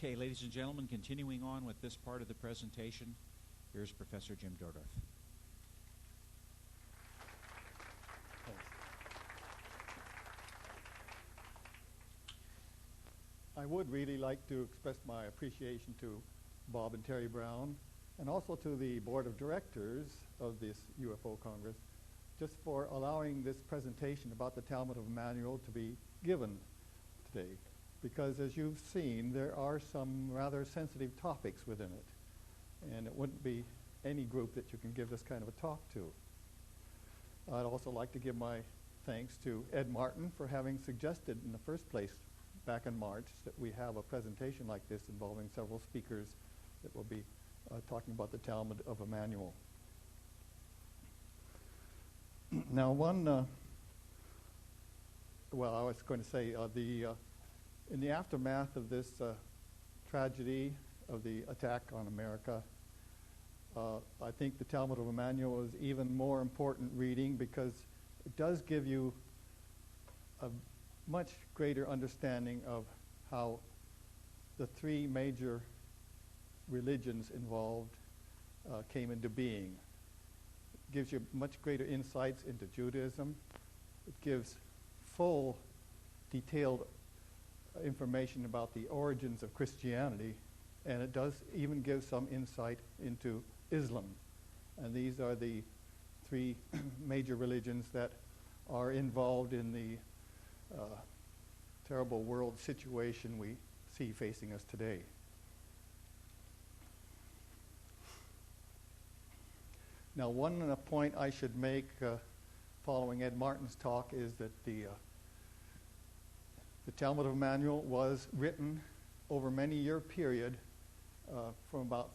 Okay, ladies and gentlemen, continuing on with this part of the presentation, here's Professor Jim Deardorff. I would really like to express my appreciation to Bob and Terry Brown, and also to the Board of Directors of this UFO Congress, just for allowing this presentation about the Talmud of Jmmanuel to be given today. Because as you've seen, there are some rather sensitive topics within it, and it wouldn't be any group that you can give this kind of a talk to. I'd also like to give my thanks to Ed Martin for having suggested in the first place back in March that we have a presentation like this involving several speakers that will be talking about the Talmud of Jmmanuel. Now I was going to say, in the aftermath of this tragedy of the attack on America, I think the Talmud of Jmmanuel is even more important reading because it does give you a much greater understanding of how the three major religions involved came into being. It gives you much greater insights into Judaism. It gives full, detailed information about the origins of Christianity, and it does even give some insight into Islam. And these are the three major religions that are involved in the terrible world situation we see facing us today. Now, one point I should make following Ed Martin's talk is that the Talmud of Jmmanuel was written over a many-year period from about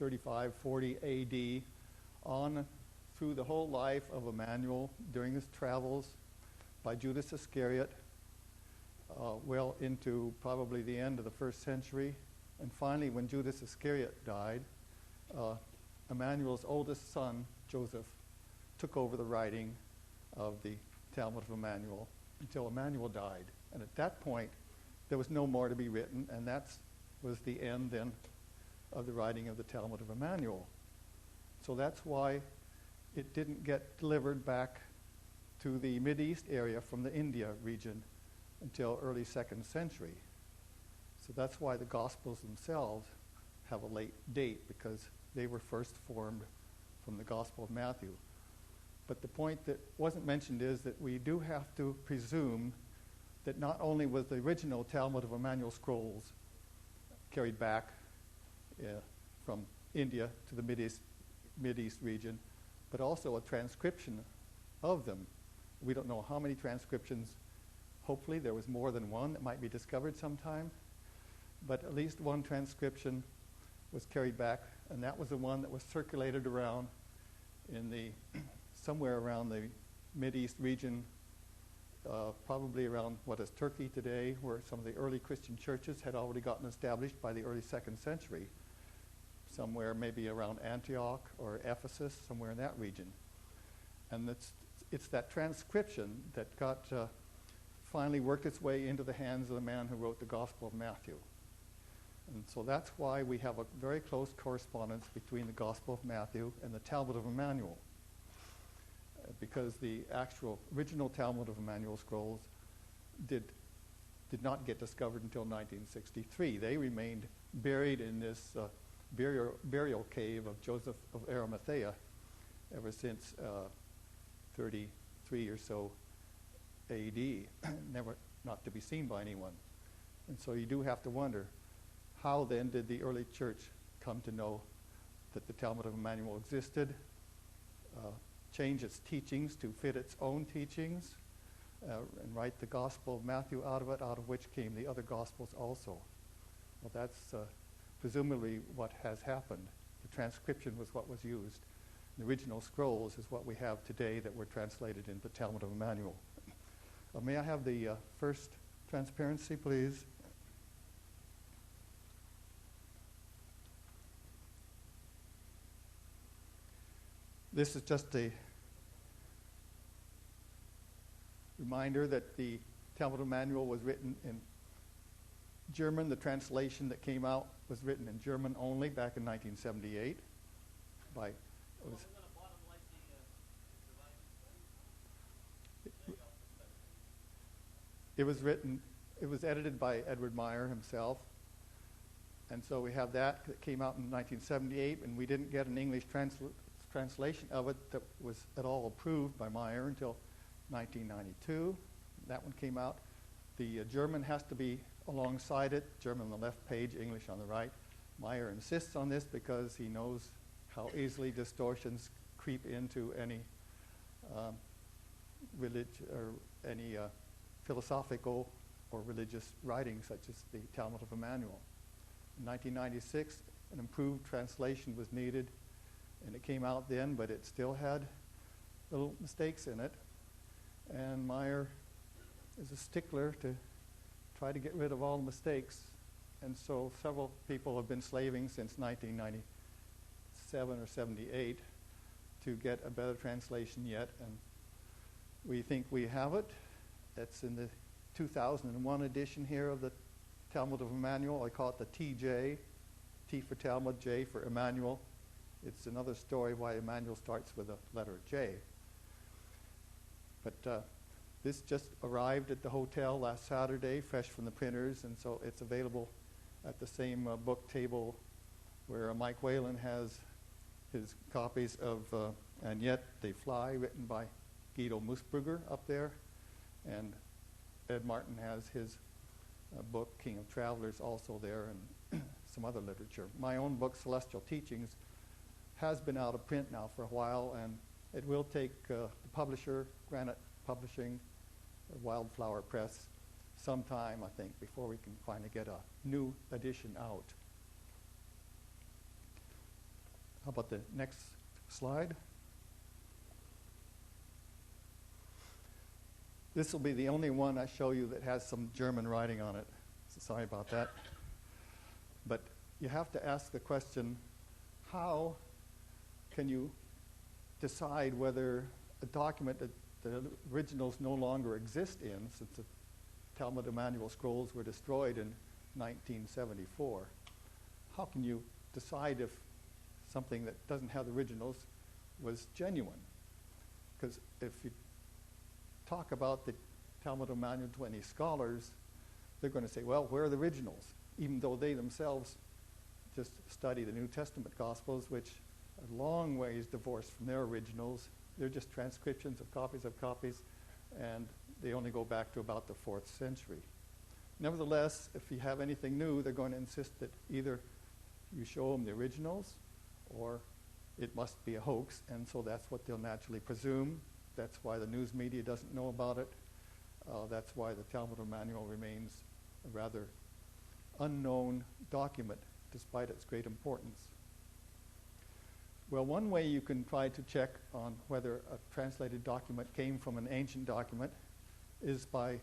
35-40 A.D. on through the whole life of Jmmanuel during his travels by Judas Iscariot well into probably the end of the first century. And finally, when Judas Iscariot died, Jmmanuel's oldest son, Joseph, took over the writing of the Talmud of Jmmanuel until Jmmanuel died. And at that point, there was no more to be written, and that was the end then of the writing of the Talmud of Jmmanuel. So that's why it didn't get delivered back to the Mideast area from the India region until early 2nd century. So that's why the Gospels themselves have a late date, because they were first formed from the Gospel of Matthew. But the point that wasn't mentioned is that we do have to presume that not only was the original Talmud of Jmmanuel scrolls carried back from India to the Mideast region, but also a transcription of them. We don't know how many transcriptions. Hopefully there was more than one that might be discovered sometime, but at least one transcription was carried back, and that was the one that was circulated around in the somewhere around the Mideast region, probably around what is Turkey today, where some of the early Christian churches had already gotten established by the early 2nd century, somewhere maybe around Antioch or Ephesus, somewhere in that region. And it's that transcription that got finally worked its way into the hands of the man who wrote the Gospel of Matthew. And so that's why we have a very close correspondence between the Gospel of Matthew and the Talmud of Jmmanuel. Because the actual original Talmud of Jmmanuel scrolls did not get discovered until 1963. They remained buried in this burial cave of Joseph of Arimathea ever since 33 or so A.D., never not to be seen by anyone. And so you do have to wonder, how then did the early church come to know that the Talmud of Jmmanuel existed, change its teachings to fit its own teachings, and write the Gospel of Matthew out of it, out of which came the other Gospels also? Well, that's presumably what has happened. The transcription was what was used. The original scrolls is what we have today that were translated into the Talmud of Jmmanuel. May I have the first transparency, please? This is just a reminder that the Talmud of Jmmanuel was written in German, the translation that came out was written in German only back in 1978 by, it was edited by Edward Meyer himself. And so we have that came out in 1978, and we didn't get an English translation of it that was at all approved by Meyer until 1992. That one came out. The German has to be alongside it, German on the left page, English on the right. Meyer insists on this because he knows how easily distortions creep into any philosophical or religious writing, such as the Talmud of Jmmanuel. In 1996, an improved translation was needed, and it came out then, but it still had little mistakes in it. And Meyer is a stickler to try to get rid of all the mistakes. And so several people have been slaving since 1997 or 78 to get a better translation yet. And we think we have it. It's in the 2001 edition here of the Talmud of Jmmanuel. I call it the TJ, T for Talmud, J for Emmanuel. It's another story why Emmanuel starts with a letter J. But this just arrived at the hotel last Saturday, fresh from the printers, and so it's available at the same book table where Mike Whalen has his copies of And Yet They Fly, written by Guido Musburger up there, and Ed Martin has his book, King of Travelers, also there, and some other literature. My own book, Celestial Teachings, has been out of print now for a while, and it will take the publisher, Granite Publishing, Wildflower Press, some time, I think, before we can finally get a new edition out. How about the next slide? This will be the only one I show you that has some German writing on it. So sorry about that. But you have to ask the question, how can you decide whether a document that the originals no longer exist in, since the Talmud of Jmmanuel scrolls were destroyed in 1974, how can you decide if something that doesn't have the originals was genuine? Because if you talk about the Talmud of Jmmanuel to any scholars, they're going to say, well, where are the originals? Even though they themselves just study the New Testament Gospels, which are long ways divorced from their originals. They're just transcriptions of copies, and they only go back to about the 4th century. Nevertheless, if you have anything new, they're going to insist that either you show them the originals or it must be a hoax, and so that's what they'll naturally presume. That's why the news media doesn't know about it. That's why the Talmud of Jmmanuel remains a rather unknown document, despite its great importance. Well, one way you can try to check on whether a translated document came from an ancient document is by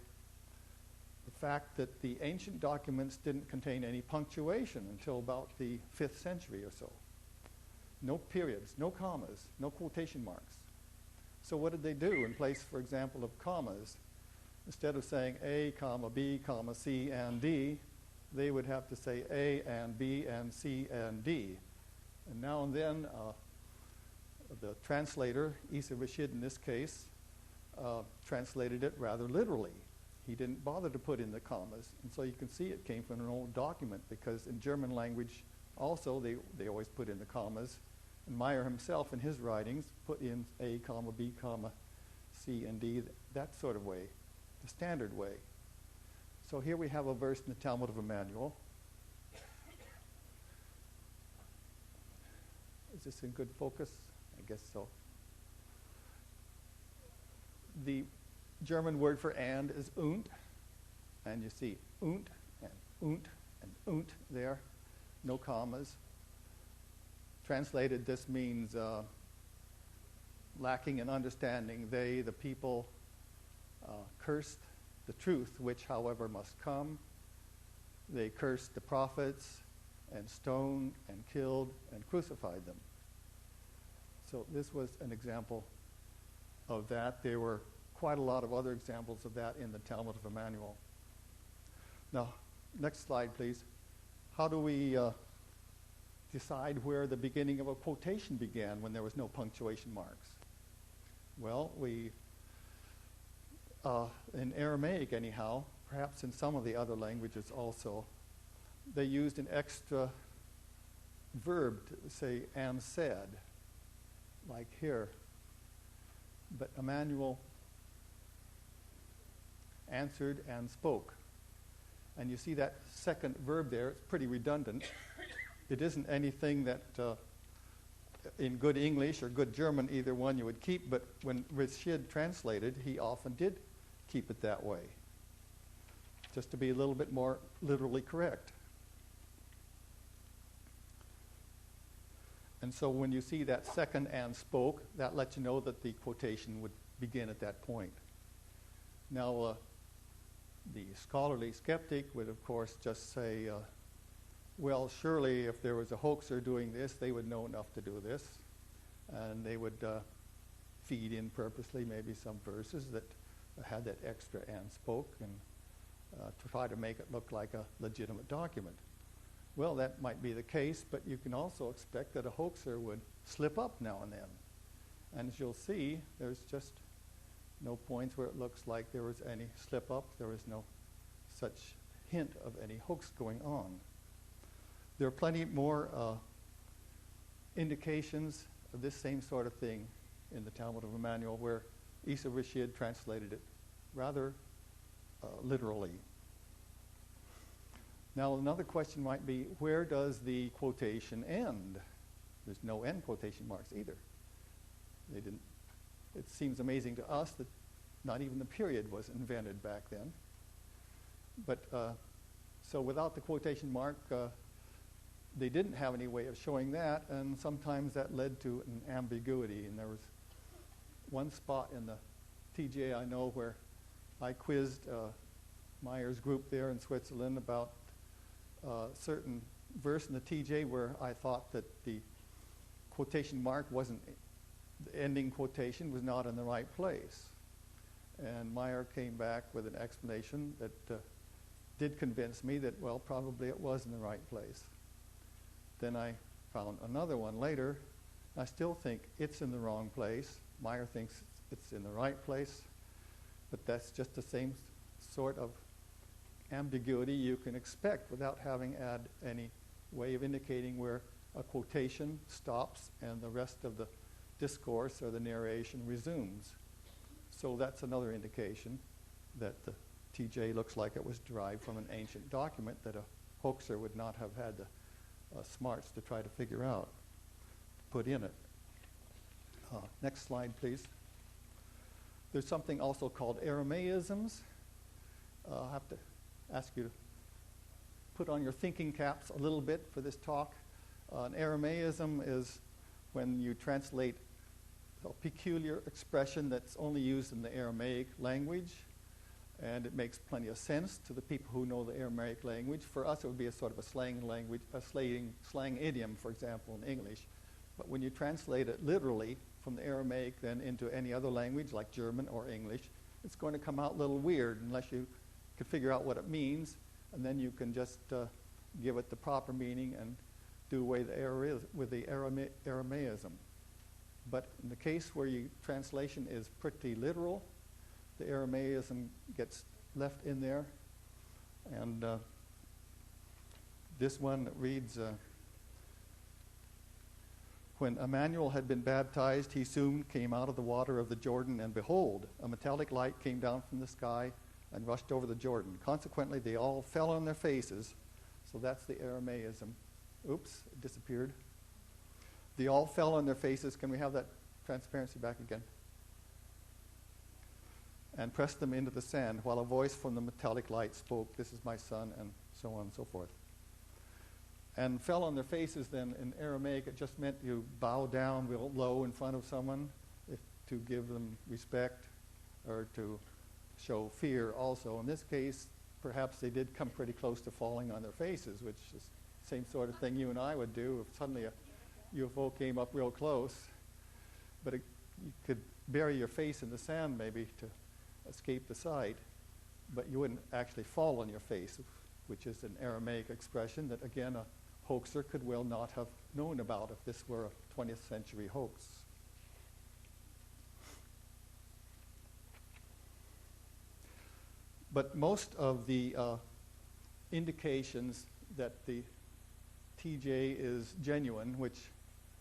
the fact that the ancient documents didn't contain any punctuation until about the 5th century or so. No periods, no commas, no quotation marks. So what did they do in place, for example, of commas? Instead of saying A, comma, B, comma, C, and D, they would have to say A and B and C and D. And now and then, the translator, Isa Rashid in this case, translated it rather literally. He didn't bother to put in the commas. And so you can see it came from an old document, because in German language also they always put in the commas. And Meyer himself in his writings put in A, comma, B, comma, C, and D, that sort of way, the standard way. So here we have a verse in the Talmud of Jmmanuel. Is this in good focus? I guess so. The German word for and is und, and you see und and there, no commas. Translated, this means lacking in understanding. They, the people, cursed the truth, which, however, must come. They cursed the prophets and stoned and killed and crucified them. So this was an example of that. There were quite a lot of other examples of that in the Talmud of Jmmanuel. Now, Next slide, please. How do we decide where the beginning of a quotation began when there was no punctuation marks? Well, in Aramaic anyhow, perhaps in some of the other languages also, they used an extra verb to say and said, like here. But Emmanuel answered and spoke. And you see that second verb there, it's pretty redundant. It isn't anything that in good English or good German, either one you would keep, but when Rashid translated, he often did keep it that way, just to be a little bit more literally correct. And so when you see that second and spoke, that lets you know that the quotation would begin at that point. Now, the scholarly skeptic would, of course, just say, well, surely if there was a hoaxer doing this, they would know enough to do this. And they would feed in purposely maybe some verses that had that extra and spoke and to try to make it look like a legitimate document. Well, that might be the case, but you can also expect that a hoaxer would slip up now and then. And as you'll see, there's just no points where it looks like there was any slip up. There was no such hint of any hoax going on. There are plenty more indications of this same sort of thing in the Talmud of Jmmanuel, where Isa Rashid translated it rather literally. Now, another question might be, where does the quotation end? There's no end quotation marks either. They didn't. It seems amazing to us that not even the period was invented back then. But so without the quotation mark, they didn't have any way of showing that, and sometimes that led to an ambiguity. And there was one spot in the TJ I know where I quizzed Meyer's group there in Switzerland about certain verse in the TJ where I thought that the quotation mark wasn't, the ending quotation was not in the right place. And Meyer came back with an explanation that did convince me that, well, probably it was in the right place. Then I found another one later. I still think it's in the wrong place. Meyer thinks it's in the right place. But that's just the same sort of ambiguity you can expect without having had any way of indicating where a quotation stops and the rest of the discourse or the narration resumes. So that's another indication that the TJ looks like it was derived from an ancient document that a hoaxer would not have had the smarts to try to figure out, put in it. Next slide, please. There's something also called Aramaisms. I'll have to ask you to put on your thinking caps a little bit for this talk. An Aramaism is when you translate a peculiar expression that's only used in the Aramaic language, and it makes plenty of sense to the people who know the Aramaic language. For us, it would be a sort of a slang language, a slang idiom, for example, in English. But when you translate it literally from the Aramaic then into any other language, like German or English, it's going to come out a little weird unless you can figure out what it means, and then you can just give it the proper meaning and do away the error with the Aramaism. But in the case where your translation is pretty literal, the Aramaism gets left in there. And this one reads, when Emmanuel had been baptized, he soon came out of the water of the Jordan, and behold, a metallic light came down from the sky and rushed over the Jordan. Consequently, they all fell on their faces. So that's the Aramaism. Oops, it disappeared. They all fell on their faces. Can we have that transparency back again? And pressed them into the sand, while a voice from the metallic light spoke, "This is my son," and so on and so forth. And fell on their faces then in Aramaic, it just meant you bow down real low in front of someone to give them respect or to show fear also. In this case, perhaps they did come pretty close to falling on their faces, which is the same sort of thing you and I would do if suddenly a UFO came up real close. But you could bury your face in the sand maybe to escape the sight, but you wouldn't actually fall on your face, which is an Aramaic expression that, again, a hoaxer could well not have known about if this were a 20th century hoax. But most of the indications that the TJ is genuine, which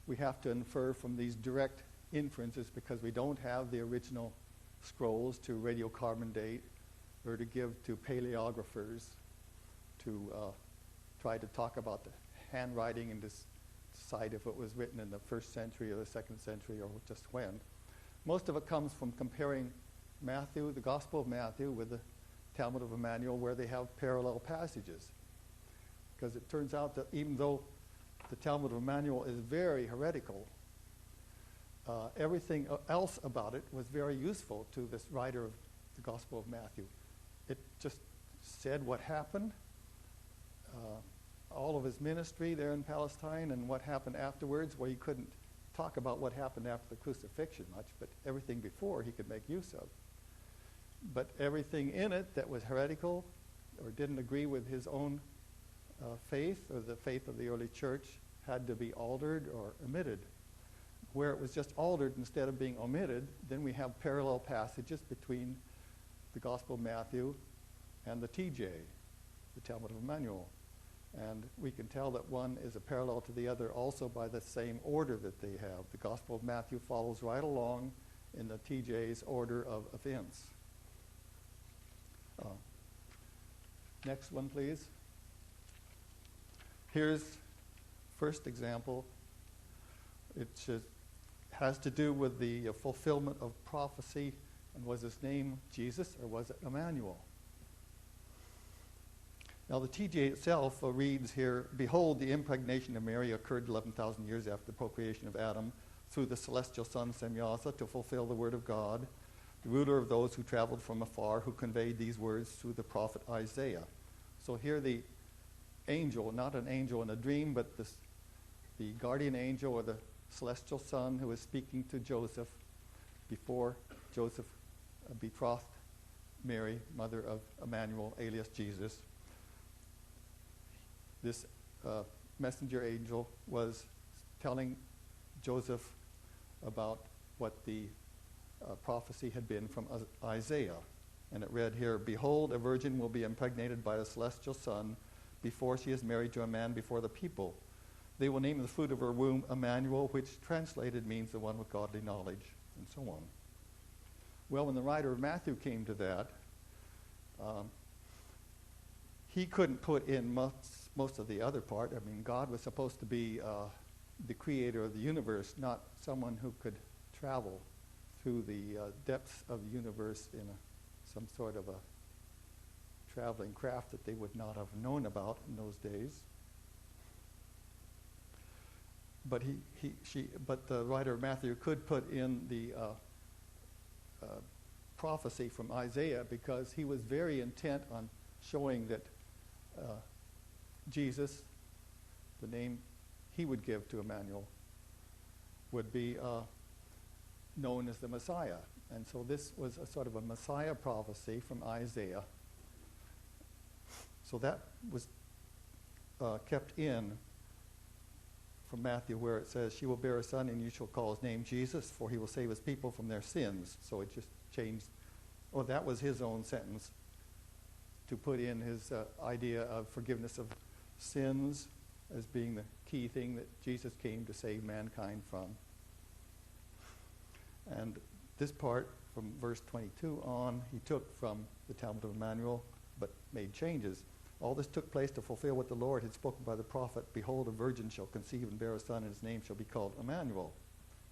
we have to infer from these direct inferences because we don't have the original scrolls to radiocarbon date or to give to paleographers to try to talk about the handwriting and decide if it was written in the 1st century or the 2nd century or just when. Most of it comes from comparing Matthew, the Gospel of Matthew, with the Talmud of Jmmanuel, where they have parallel passages. Because it turns out that even though the Talmud of Jmmanuel is very heretical, everything else about it was very useful to this writer of the Gospel of Matthew. It just said what happened, all of his ministry there in Palestine and what happened afterwards, where he couldn't talk about what happened after the crucifixion much, but everything before he could make use of. But everything in it that was heretical or didn't agree with his own faith or the faith of the early church had to be altered or omitted. Where it was just altered instead of being omitted, then we have parallel passages between the Gospel of Matthew and the TJ, the Talmud of Jmmanuel. And we can tell that one is a parallel to the other also by the same order that they have. The Gospel of Matthew follows right along in the TJ's order of events. Next one, please. Here's first example. It has to do with the fulfillment of prophecy. And was his name Jesus or was it Emmanuel? Now the TJ itself reads here, "Behold, the impregnation of Mary occurred 11,000 years after the procreation of Adam through the celestial son Semyasa to fulfill the word of God, the ruler of those who traveled from afar, who conveyed these words through the prophet Isaiah." So here the angel, not an angel in a dream, but the guardian angel or the celestial son who is speaking to Joseph before Joseph betrothed Mary, mother of Emmanuel, alias Jesus. This messenger angel was telling Joseph about what the prophecy had been from Isaiah. And it read here, "Behold, a virgin will be impregnated by a celestial son before she is married to a man before the people. They will name the fruit of her womb Emmanuel," which translated means the one with godly knowledge, and so on. Well, when the writer of Matthew came to that, he couldn't put in most of the other part. I mean, God was supposed to be the creator of the universe, not someone who could travel through the depths of the universe in some sort of a traveling craft that they would not have known about in those days. But but the writer of Matthew could put in the prophecy from Isaiah because he was very intent on showing that Jesus, the name he would give to Emmanuel, would be known as the Messiah. And so this was a sort of a Messiah prophecy from Isaiah. So that was kept in from Matthew, where it says, "She will bear a son, and you shall call his name Jesus, for he will save his people from their sins." So it just changed. Oh, that was his own sentence to put in his idea of forgiveness of sins as being the key thing that Jesus came to save mankind from. And this part from verse 22 on, he took from the Talmud of Jmmanuel, but made changes. "All this took place to fulfill what the Lord had spoken by the prophet. Behold, a virgin shall conceive and bear a son, and his name shall be called Emmanuel,"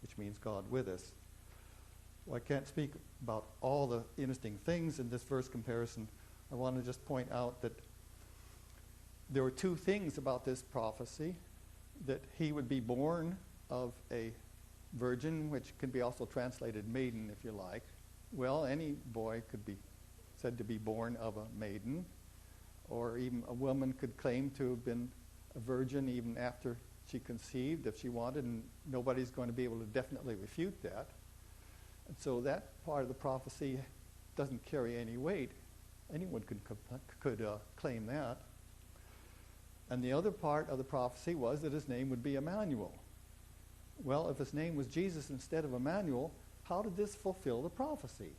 which means God with us. Well, I can't speak about all the interesting things in this verse comparison. I want to just point out that there were two things about this prophecy: that he would be born of a virgin, which can be also translated maiden if you like. Well, any boy could be said to be born of a maiden, or even a woman could claim to have been a virgin even after she conceived if she wanted, and nobody's going to be able to definitely refute that. And so that part of the prophecy doesn't carry any weight. Anyone could claim that. And the other part of the prophecy was that his name would be Emmanuel. Well, if his name was Jesus instead of Emmanuel, how did this fulfill the prophecy?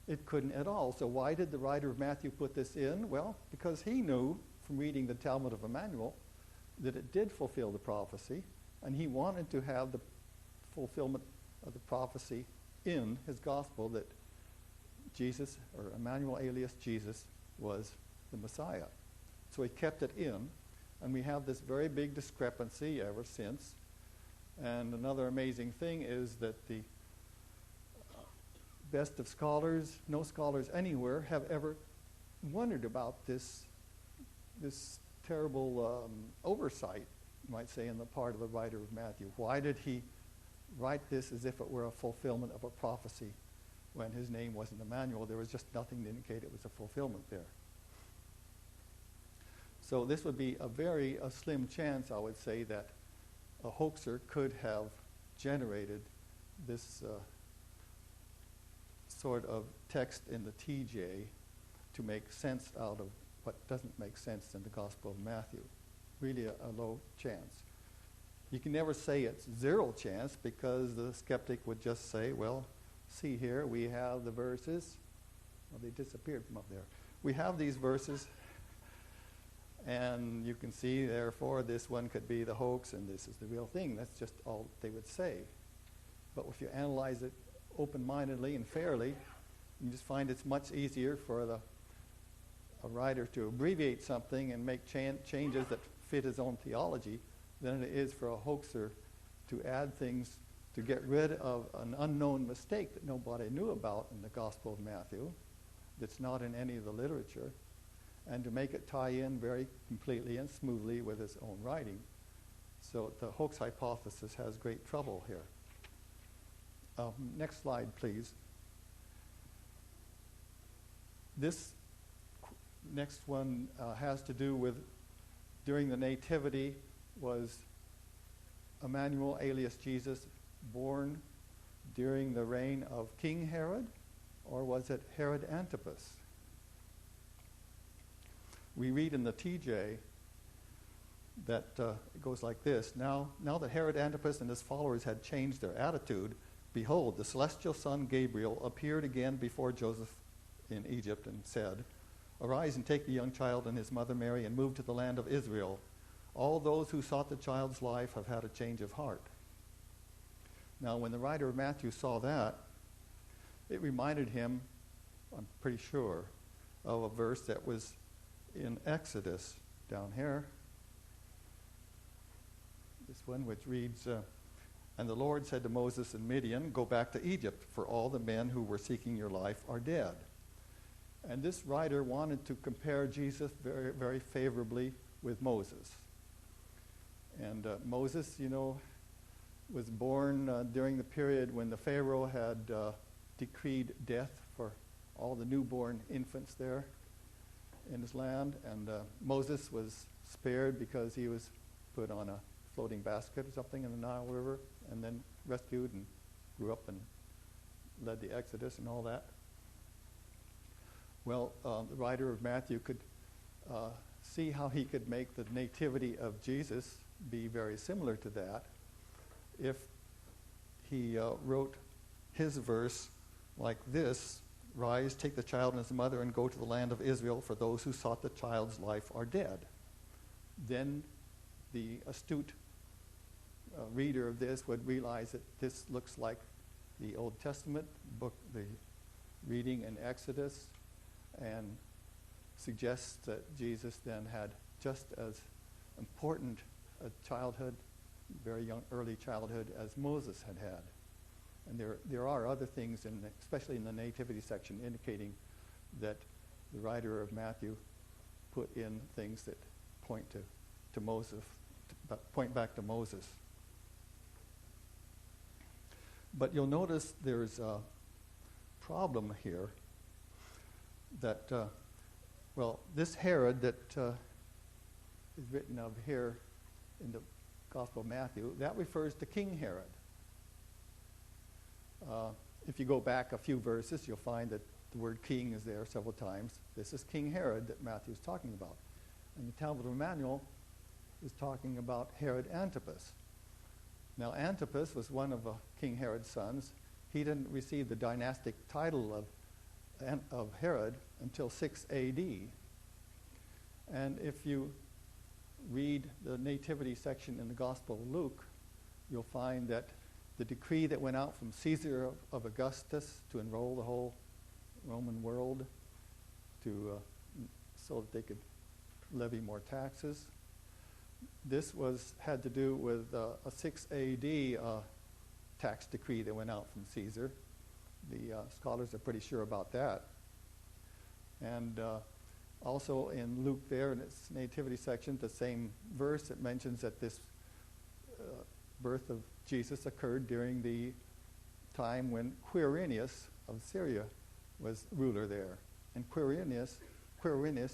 It couldn't at all. So why did the writer of Matthew put this in? Well, because he knew from reading the Talmud of Jmmanuel that it did fulfill the prophecy, and he wanted to have the fulfillment of the prophecy in his gospel that Jesus, or Emmanuel alias Jesus, was the Messiah. So he kept it in, and we have this very big discrepancy ever since. And another amazing thing is that the best of scholars, no scholars anywhere, have ever wondered about this terrible oversight, you might say, on the part of the writer of Matthew. Why did he write this as if it were a fulfillment of a prophecy when his name wasn't Emmanuel? There was just nothing to indicate it was a fulfillment there. So this would be a slim chance, I would say, that a hoaxer could have generated this sort of text in the TJ to make sense out of what doesn't make sense in the Gospel of Matthew. Really a low chance. You can never say it's zero chance, because the skeptic would just say, well, see here, we have the verses. Well, they disappeared from up there. We have these verses, and you can see, therefore, this one could be the hoax, and this is the real thing. That's just all they would say. But if you analyze it open-mindedly and fairly, you just find it's much easier for a writer to abbreviate something and make changes that fit his own theology than it is for a hoaxer to add things to get rid of an unknown mistake that nobody knew about in the Gospel of Matthew, that's not in any of the literature, and to make it tie in very completely and smoothly with his own writing. So the hoax hypothesis has great trouble here. Next slide, please. This next one has to do with, during the Nativity, was Emmanuel alias Jesus born during the reign of King Herod, or was it Herod Antipas? We read in the TJ that it goes like this: Now that Herod Antipas and his followers had changed their attitude, behold, the celestial son Gabriel appeared again before Joseph in Egypt and said, Arise and take the young child and his mother Mary and move to the land of Israel. All those who sought the child's life have had a change of heart. Now, when the writer of Matthew saw that, it reminded him, I'm pretty sure, of a verse that was in Exodus down here. This one, which reads, And the Lord said to Moses and Midian, Go back to Egypt, for all the men who were seeking your life are dead. And this writer wanted to compare Jesus very, very favorably with Moses. And Moses, was born during the period when the Pharaoh had decreed death for all the newborn infants there in his land. And Moses was spared because he was put on a floating basket or something in the Nile River, and then rescued and grew up and led the Exodus and all that. Well, the writer of Matthew could see how he could make the nativity of Jesus be very similar to that if he wrote his verse like this: Rise, take the child and his mother and go to the land of Israel, for those who sought the child's life are dead. Then the astute reader of this would realize that this looks like the Old Testament book, the reading in Exodus, and suggests that Jesus then had just as important a childhood, very young, early childhood, as Moses had had. And there are other things, especially in the nativity section, indicating that the writer of Matthew put in things that point to Moses, point back to Moses. But you'll notice there's a problem here that, this Herod that is written of here in the Gospel of Matthew, that refers to King Herod. If you go back a few verses, you'll find that the word king is there several times. This is King Herod that Matthew's talking about. And the Talmud of Jmmanuel is talking about Herod Antipas. Now, Antipas was one of King Herod's sons. He didn't receive the dynastic title of Herod until 6 A.D. And if you read the nativity section in the Gospel of Luke, you'll find that the decree that went out from Caesar of Augustus to enroll the whole Roman world so that they could levy more taxes. This had to do with a 6 A.D. Tax decree that went out from Caesar. The scholars are pretty sure about that. And also in Luke there, in its nativity section, the same verse, it mentions that this birth of Jesus occurred during the time when Quirinius of Syria was ruler there. And Quirinius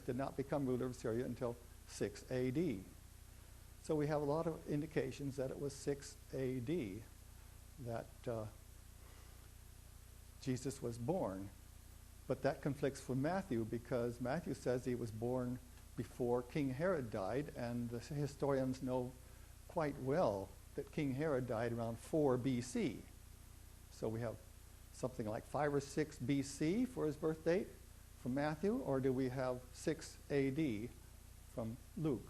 did not become ruler of Syria until 6 A.D. So we have a lot of indications that it was 6 A.D. that Jesus was born. But that conflicts with Matthew, because Matthew says he was born before King Herod died, and the historians know quite well that King Herod died around 4 B.C. So we have something like 5 or 6 B.C. for his birth date from Matthew, or do we have 6 A.D. from Luke?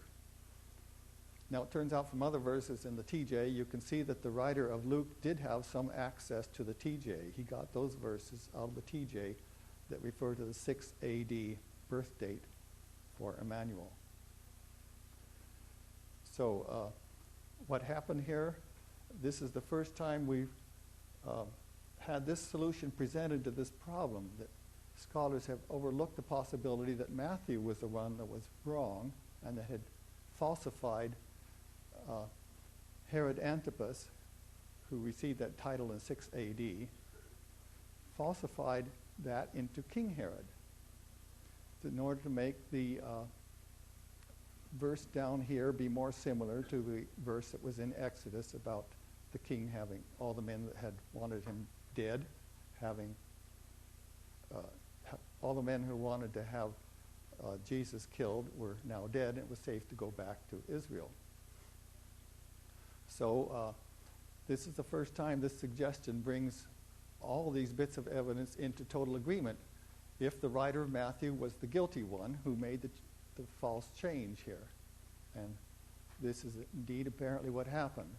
Now, it turns out from other verses in the TJ, you can see that the writer of Luke did have some access to the TJ. He got those verses out of the TJ that refer to the 6 A.D. birth date for Emmanuel. So what happened here, this is the first time we've had this solution presented to this problem, that scholars have overlooked the possibility that Matthew was the one that was wrong and that had falsified Herod Antipas, who received that title in 6 A.D., falsified that into King Herod in order to make the verse down here be more similar to the verse that was in Exodus about the king having all the men that had wanted him dead, having all the men who wanted to have Jesus killed were now dead, and it was safe to go back to Israel. So this is the first time this suggestion brings all these bits of evidence into total agreement, if the writer of Matthew was the guilty one who made the false change here. And this is indeed apparently what happened.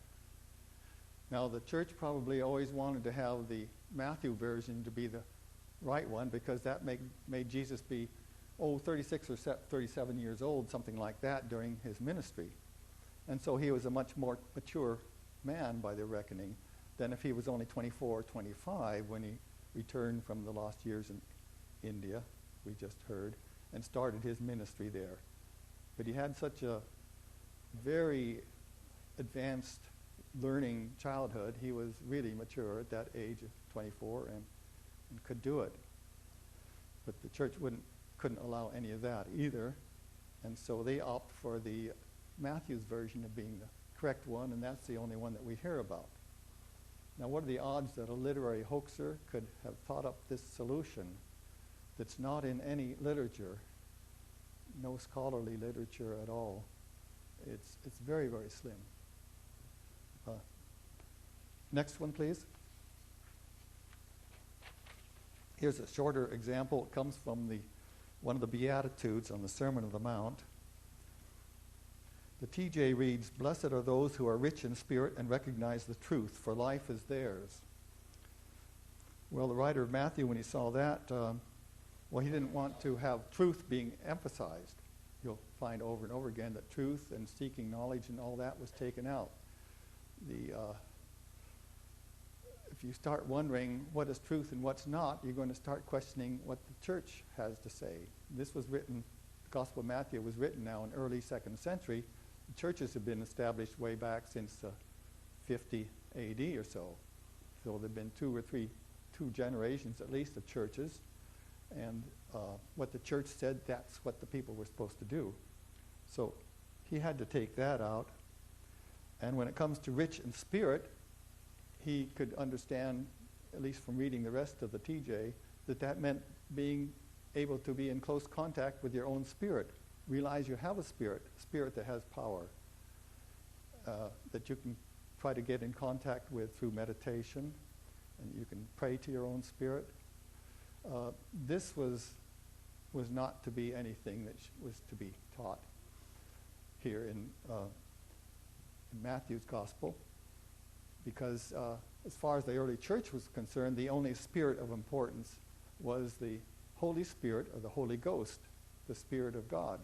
Now, the church probably always wanted to have the Matthew version to be the right one, because that made Jesus be 36 or 37 years old, something like that, during his ministry. And so he was a much more mature man by their reckoning than if he was only 24 or 25 when he returned from the lost years in India, we just heard, and started his ministry there. But he had such a very advanced learning childhood. He was really mature at that age of 24 and could do it. But the church couldn't allow any of that either. And so they opt for the Matthew's version of being the correct one, and that's the only one that we hear about. Now, what are the odds that a literary hoaxer could have thought up this solution that's not in any literature, no scholarly literature at all? It's very, very slim. Next one, please. Here's a shorter example. It comes from one of the Beatitudes on the Sermon on the Mount. The TJ reads, "Blessed are those who are rich in spirit and recognize the truth, for life is theirs." Well, the writer of Matthew, when he saw that, he didn't want to have truth being emphasized. You'll find over and over again that truth and seeking knowledge and all that was taken out. If you start wondering what is truth and what's not, you're going to start questioning what the church has to say. This was written, the Gospel of Matthew was written now in early 2nd century. The churches have been established way back since 50 A.D. or so. So there have been two generations at least of churches. And what the church said, that's what the people were supposed to do. So he had to take that out. And when it comes to rich in spirit, he could understand, at least from reading the rest of the TJ, that meant being able to be in close contact with your own spirit, realize you have a spirit that has power, that you can try to get in contact with through meditation, and you can pray to your own spirit. This was not to be anything that was to be taught here in Matthew's gospel, because as far as the early church was concerned, the only spirit of importance was the Holy Spirit or the Holy Ghost, the Spirit of God.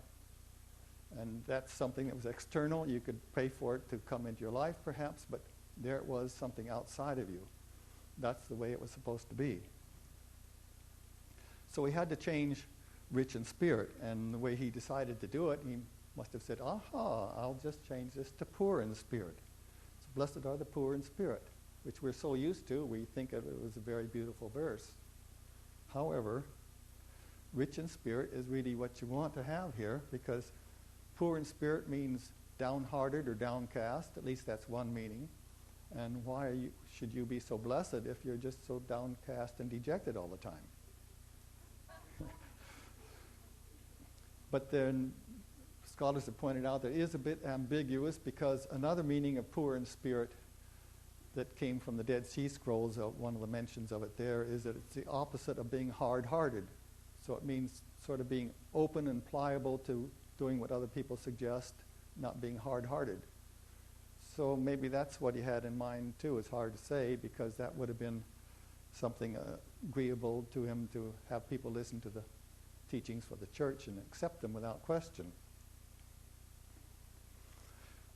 And that's something that was external. You could pray for it to come into your life perhaps, but there it was, something outside of you. That's the way it was supposed to be. So he had to change rich in spirit, and the way he decided to do it, he must have said, aha, I'll just change this to poor in spirit. So blessed are the poor in spirit, which we're so used to, we think of it as a very beautiful verse. However, rich in spirit is really what you want to have here, because poor in spirit means downhearted or downcast. At least that's one meaning. And why should you be so blessed if you're just so downcast and dejected all the time? But then scholars have pointed out that it is a bit ambiguous, because another meaning of poor in spirit that came from the Dead Sea Scrolls, one of the mentions of it there, is that it's the opposite of being hard-hearted. So it means sort of being open and pliable to doing what other people suggest, not being hard-hearted. So maybe that's what he had in mind too. It's hard to say, because that would have been something agreeable to him, to have people listen to the teachings for the church and accept them without question.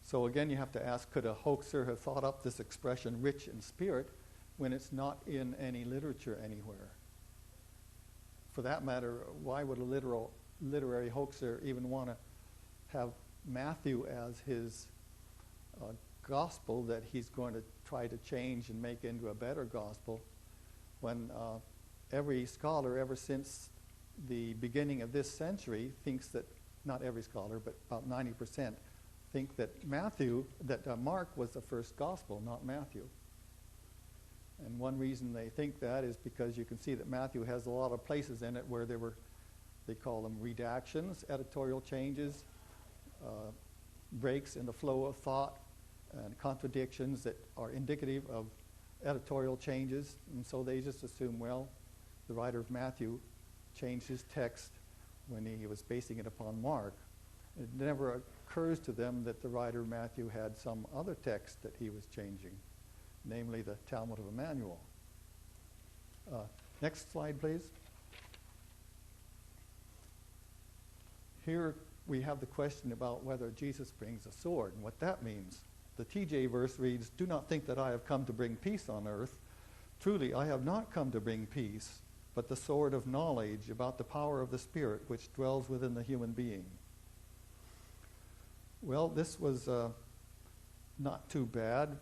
So again, you have to ask, could a hoaxer have thought up this expression, rich in spirit, when it's not in any literature anywhere? For that matter, why would a literary hoaxer even want to have Matthew as his gospel that he's going to try to change and make into a better gospel, when every scholar ever since the beginning of this century thinks that, not every scholar, but about 90% think that Mark was the first gospel, not Matthew. And one reason they think that is because you can see that Matthew has a lot of places in it where they call them redactions, editorial changes, breaks in the flow of thought, and contradictions that are indicative of editorial changes. And so they just assume, well, the writer of Matthew changed his text when he was basing it upon Mark. It never occurs to them that the writer of Matthew had some other text that he was changing, namely the Talmud of Jmmanuel. Next slide, please. Here we have the question about whether Jesus brings a sword and what that means. The TJ verse reads, "Do not think that I have come to bring peace on earth. Truly, I have not come to bring peace, but the sword of knowledge about the power of the Spirit which dwells within the human being." Well, this was not too bad,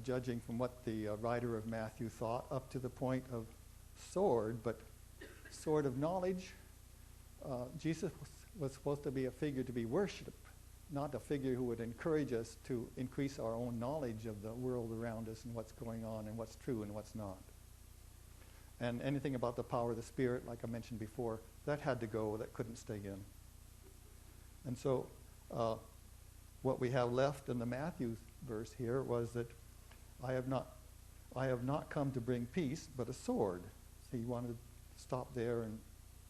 judging from what the writer of Matthew thought, up to the point of sword. But sword of knowledge, Jesus was supposed to be a figure to be worshipped, not a figure who would encourage us to increase our own knowledge of the world around us and what's going on and what's true and what's not. And anything about the power of the Spirit, like I mentioned before, that had to go, that couldn't stay in. And so what we have left in the Matthew verse here was that I have not come to bring peace, but a sword. So he wanted to stop there and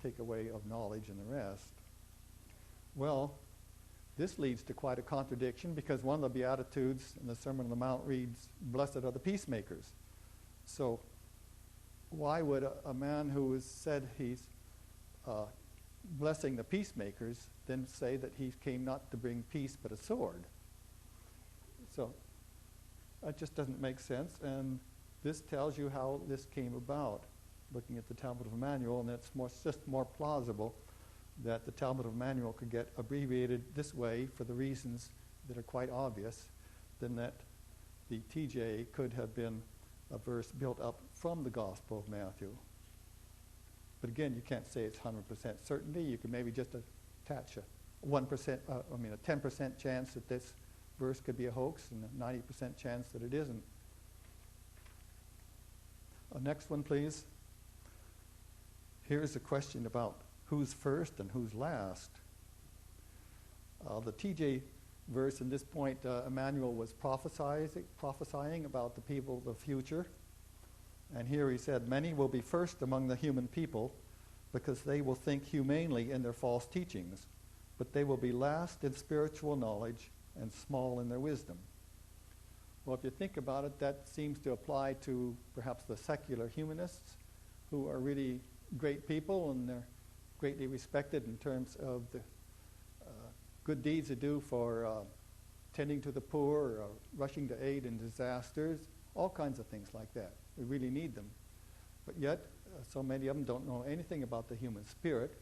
take away of knowledge and the rest. Well, this leads to quite a contradiction, because one of the Beatitudes in the Sermon on the Mount reads, "Blessed are the peacemakers." So why would a man who has said he's blessing the peacemakers then say that he came not to bring peace but a sword? So that just doesn't make sense, and this tells you how this came about, looking at the Talmud of Jmmanuel, and it's just more plausible that the Talmud of Jmmanuel could get abbreviated this way for the reasons that are quite obvious, than that the TJ could have been a verse built up from the Gospel of Matthew. But again, you can't say it's 100% certainty. You can maybe just attach a 10% chance that this verse could be a hoax, and a 90% chance that it isn't. Next one, please. Here's a question about who's first and who's last. The TJ verse in this point, Emmanuel was prophesying about the people of the future. And here he said, many will be first among the human people because they will think humanely in their false teachings, but they will be last in spiritual knowledge and small in their wisdom. Well, if you think about it, that seems to apply to perhaps the secular humanists, who are really great people and they're greatly respected in terms of the good deeds they do for tending to the poor, rushing to aid in disasters, all kinds of things like that. We really need them. But yet, so many of them don't know anything about the human spirit,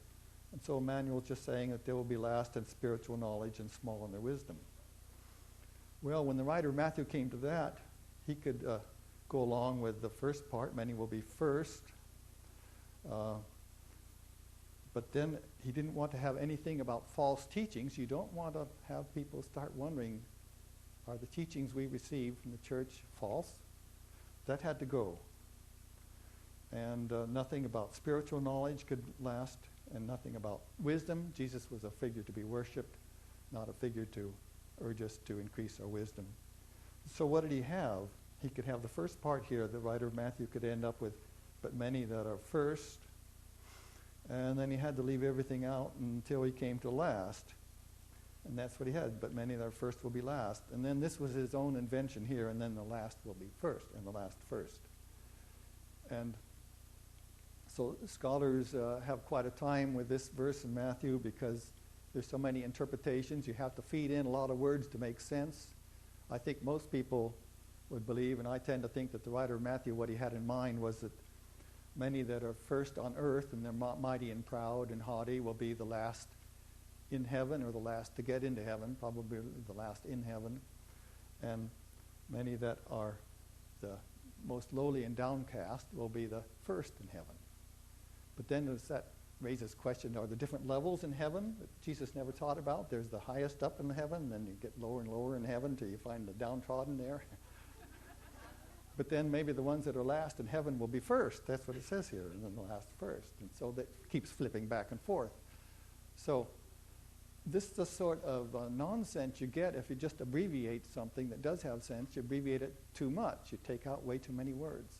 and so Emmanuel's just saying that they will be last in spiritual knowledge and small in their wisdom. Well, when the writer of Matthew came to that, he could go along with the first part, many will be first, but then he didn't want to have anything about false teachings. You don't want to have people start wondering, are the teachings we receive from the church false? That had to go. And nothing about spiritual knowledge could last, and nothing about wisdom. Jesus was a figure to be worshipped, not a figure to urge us to increase our wisdom. So what did he have? He could have the first part here. The writer of Matthew could end up with, but many that are first. And then he had to leave everything out until he came to last. And that's what he had. But many that are first will be last. And then this was his own invention here. And then the last will be first. And the last first. And so scholars have quite a time with this verse in Matthew because there's so many interpretations. You have to feed in a lot of words to make sense. I think most people would believe, and I tend to think that the writer of Matthew, what he had in mind was that many that are first on earth and they're mighty and proud and haughty will be the last in heaven, or the last to get into heaven, probably the last in heaven. And many that are the most lowly and downcast will be the first in heaven. But then that raises question, are there different levels in heaven that Jesus never taught about? There's the highest up in heaven, then you get lower and lower in heaven till you find the downtrodden there. But then maybe the ones that are last in heaven will be first. That's what it says here, and then the last first. And so that keeps flipping back and forth. So this is the sort of nonsense you get if you just abbreviate something that does have sense. You abbreviate it too much. You take out way too many words.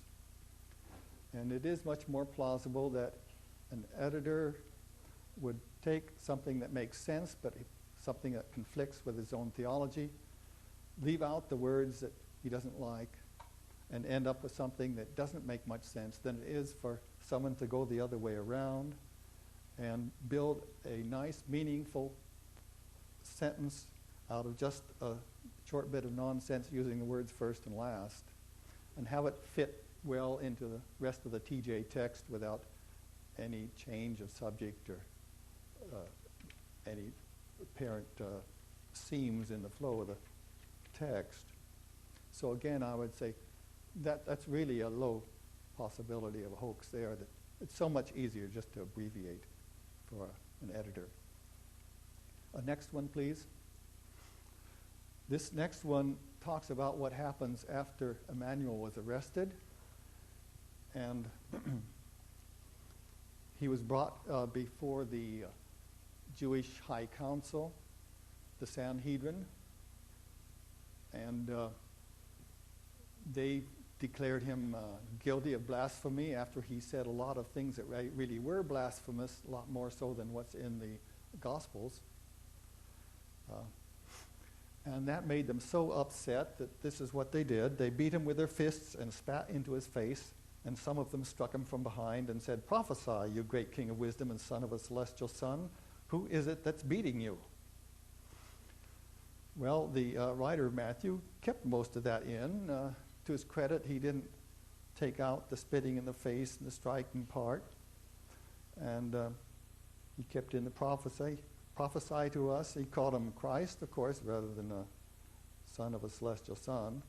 And it is much more plausible that an editor would take something that makes sense, but something that conflicts with his own theology, leave out the words that he doesn't like, and end up with something that doesn't make much sense than it is for someone to go the other way around and build a nice, meaningful sentence out of just a short bit of nonsense using the words first and last, and have it fit well into the rest of the TJ text without any change of subject or any apparent seams in the flow of the text. So again, I would say that's really a low possibility of a hoax there, that it's so much easier just to abbreviate for an editor. Next one, please. This next one talks about what happens after Emmanuel was arrested. And he was brought before the Jewish High Council, the Sanhedrin, and they declared him guilty of blasphemy after he said a lot of things that really were blasphemous, a lot more so than what's in the Gospels. And that made them so upset that this is what they did. They beat him with their fists and spat into his face, and some of them struck him from behind and said, "Prophesy, you great king of wisdom and son of a celestial son. Who is it that's beating you?" Well, the writer of Matthew kept most of that in. To his credit, he didn't take out the spitting in the face and the striking part. And he kept in the prophesy to us. He called him Christ, of course, rather than a son of a celestial son.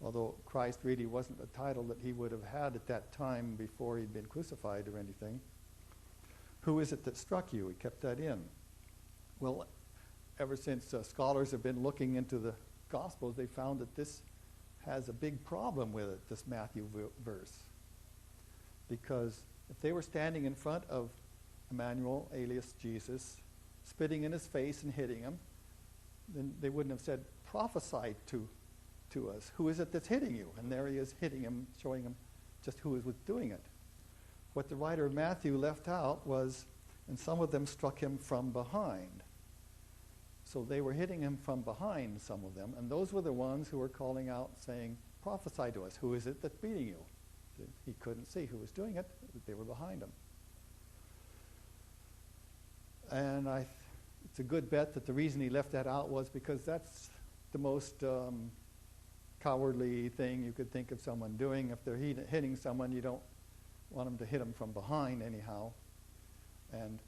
Although Christ really wasn't a title that he would have had at that time before he'd been crucified or anything. Who is it that struck you? He kept that in. Well, ever since scholars have been looking into the Gospels, they found that this has a big problem with it, this Matthew verse. Because if they were standing in front of Emmanuel, alias Jesus, spitting in his face and hitting him, then they wouldn't have said, prophesy to us. Who is it that's hitting you? And there he is hitting him, showing him just who was doing it. What the writer of Matthew left out was, and some of them struck him from behind. So they were hitting him from behind, some of them, and those were the ones who were calling out saying, prophesy to us. Who is it that's beating you? He couldn't see who was doing it. They were behind him. And it's a good bet that the reason he left that out was because that's the most cowardly thing you could think of someone doing. If they're hitting someone, you don't want them to hit them from behind anyhow. And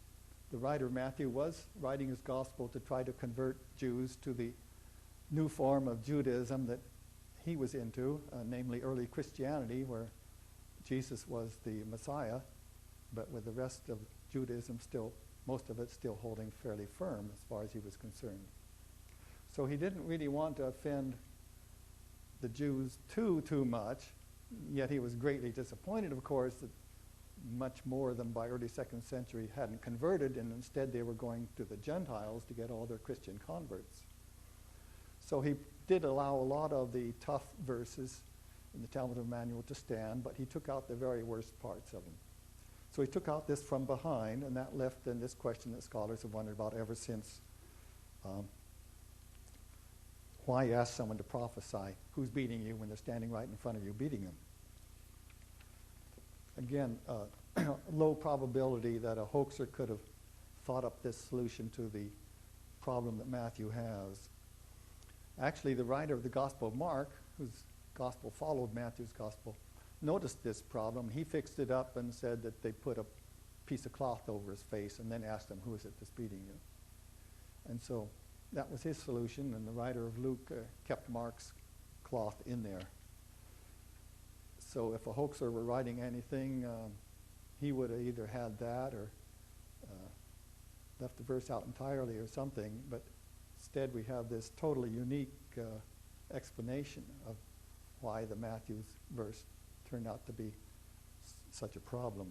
the writer of Matthew was writing his gospel to try to convert Jews to the new form of Judaism that he was into, namely early Christianity, where Jesus was the Messiah, but with the rest of Judaism still, most of it still holding fairly firm as far as he was concerned. So he didn't really want to offend the Jews too much, yet he was greatly disappointed, of course, that much more of them by early 2nd century hadn't converted, and instead they were going to the Gentiles to get all their Christian converts. So he did allow a lot of the tough verses in the Talmud of Jmmanuel to stand, but he took out the very worst parts of them. So he took out this from behind, and that left then this question that scholars have wondered about ever since. Why ask someone to prophesy? Who's beating you when they're standing right in front of you beating them? Again, low probability that a hoaxer could have thought up this solution to the problem that Matthew has. Actually, the writer of the Gospel of Mark, whose gospel followed Matthew's gospel, noticed this problem. He fixed it up and said that they put a piece of cloth over his face and then asked him, who is it that's beating you? And so that was his solution, and the writer of Luke kept Mark's cloth in there. So if a hoaxer were writing anything, he would have either had that or left the verse out entirely or something, but instead we have this totally unique explanation of why the Matthew's verse turned out to be such a problem.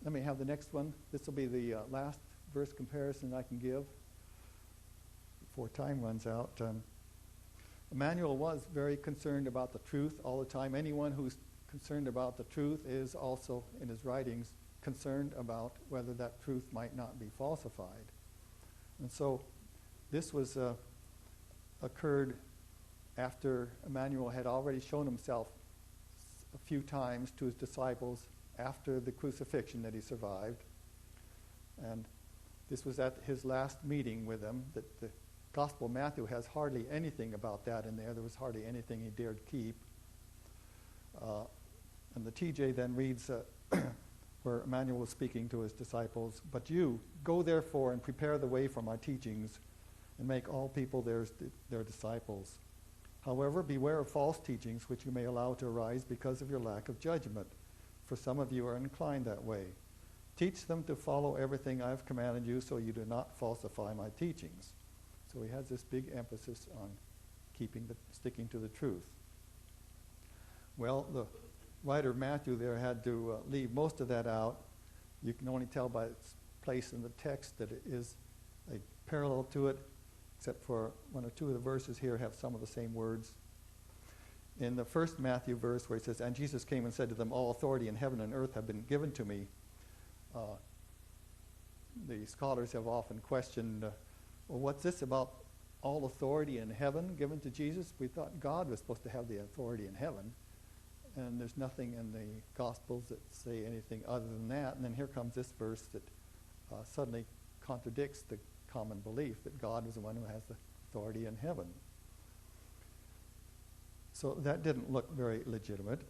Let me have the next one. This will be the last verse comparison I can give before time runs out. Jmmanuel was very concerned about the truth all the time. Anyone who's concerned about the truth is also, in his writings, concerned about whether that truth might not be falsified. And so this was occurred after Jmmanuel had already shown himself a few times to his disciples after the crucifixion that he survived. And this was at his last meeting with them. That the Gospel of Matthew has hardly anything about that in there. There was hardly anything he dared keep. And the TJ then reads where Jmmanuel was speaking to his disciples, "But you, go therefore and prepare the way for my teachings, and make all people their disciples. However, beware of false teachings which you may allow to arise because of your lack of judgment, for some of you are inclined that way. Teach them to follow everything I have commanded you, so you do not falsify my teachings." So he has this big emphasis on sticking to the truth. Well, the writer of Matthew there had to leave most of that out. You can only tell by its place in the text that it is a parallel to it, except for one or two of the verses here have some of the same words. In the first Matthew verse where it says, "And Jesus came and said to them, all authority in heaven and earth have been given to me," the scholars have often questioned, well, what's this about all authority in heaven given to Jesus? We thought God was supposed to have the authority in heaven, and there's nothing in the Gospels that say anything other than that. And then here comes this verse that suddenly contradicts the common belief that God is the one who has the authority in heaven. So that didn't look very legitimate.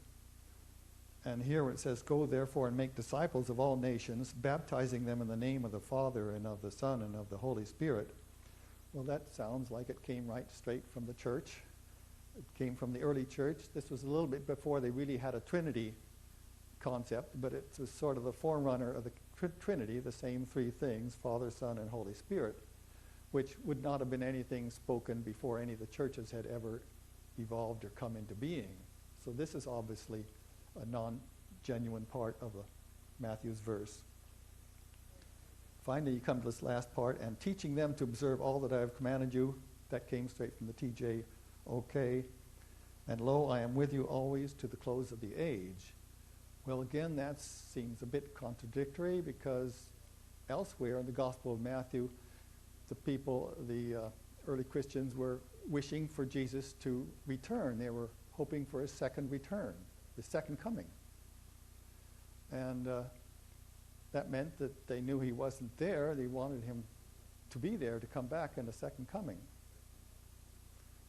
And here it says, "Go therefore and make disciples of all nations, baptizing them in the name of the Father and of the Son and of the Holy Spirit." Well, that sounds like it came right straight from the church. It came from the early church. This was a little bit before they really had a Trinity concept, but it was sort of the forerunner of the Trinity, the same three things, Father, Son, and Holy Spirit, which would not have been anything spoken before any of the churches had ever evolved or come into being. So this is obviously a non-genuine part of Matthew's verse. finally, you come to this last part, and teaching them to observe all that I have commanded you. That came straight from the TJ, okay. And lo, I am with you always to the close of the age. Well, again, that seems a bit contradictory, because elsewhere in the Gospel of Matthew, the early Christians were wishing for Jesus to return. They were hoping for his second return, his second coming. And that meant that they knew he wasn't there. They wanted him to be there to come back in the second coming.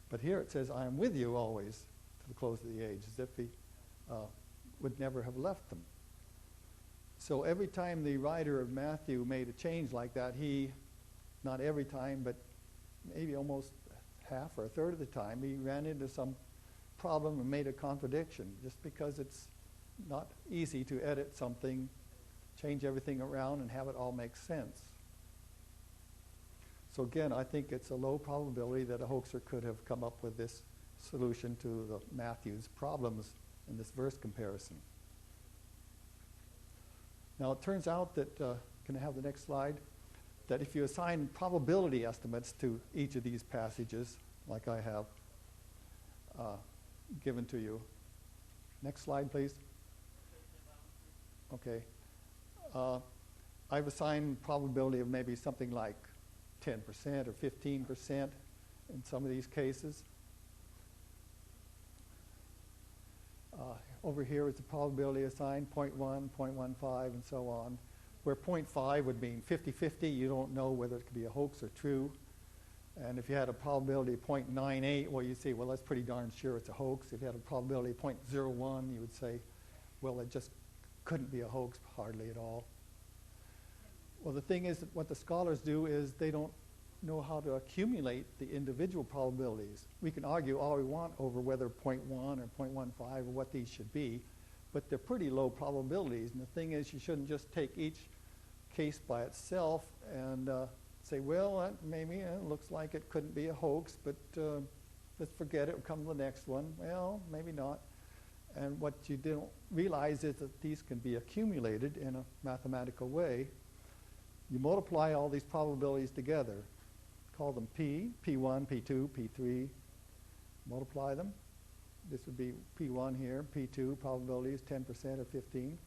But here it says, I am with you always to the close of the age, as if he would never have left them. So every time the writer of Matthew made a change like that, he, not every time, but maybe almost half or a third of the time, he ran into some problem and made a contradiction, just because it's not easy to edit something, change everything around, and have it all make sense. So again, I think it's a low probability that a hoaxer could have come up with this solution to the Matthew's problems in this verse comparison. Now it turns out that, can I have the next slide? That if you assign probability estimates to each of these passages, like I have given to you. Next slide, please. Okay. I've assigned probability of maybe something like 10% or 15% in some of these cases. Over here is the probability assigned, 0.1, 0.15, and so on. Where 0.5 would mean 50-50, you don't know whether it could be a hoax or true. And if you had a probability of 0.98, well, you'd say, well, that's pretty darn sure it's a hoax. If you had a probability of 0.01, you would say, well, it just couldn't be a hoax hardly at all. Well, the thing is that what the scholars do is they don't know how to accumulate the individual probabilities. We can argue all we want over whether 0.1 or 0.15 or what these should be, but they're pretty low probabilities. And the thing is, you shouldn't just take each case by itself and say, well, maybe it looks like it couldn't be a hoax, but let's forget it, we'll come to the next one. Well, maybe not. And what you don't realize is that these can be accumulated in a mathematical way. You multiply all these probabilities together, call them P, P1, P2, P3, multiply them. This would be P1 here, P2, probability is 10% or 15.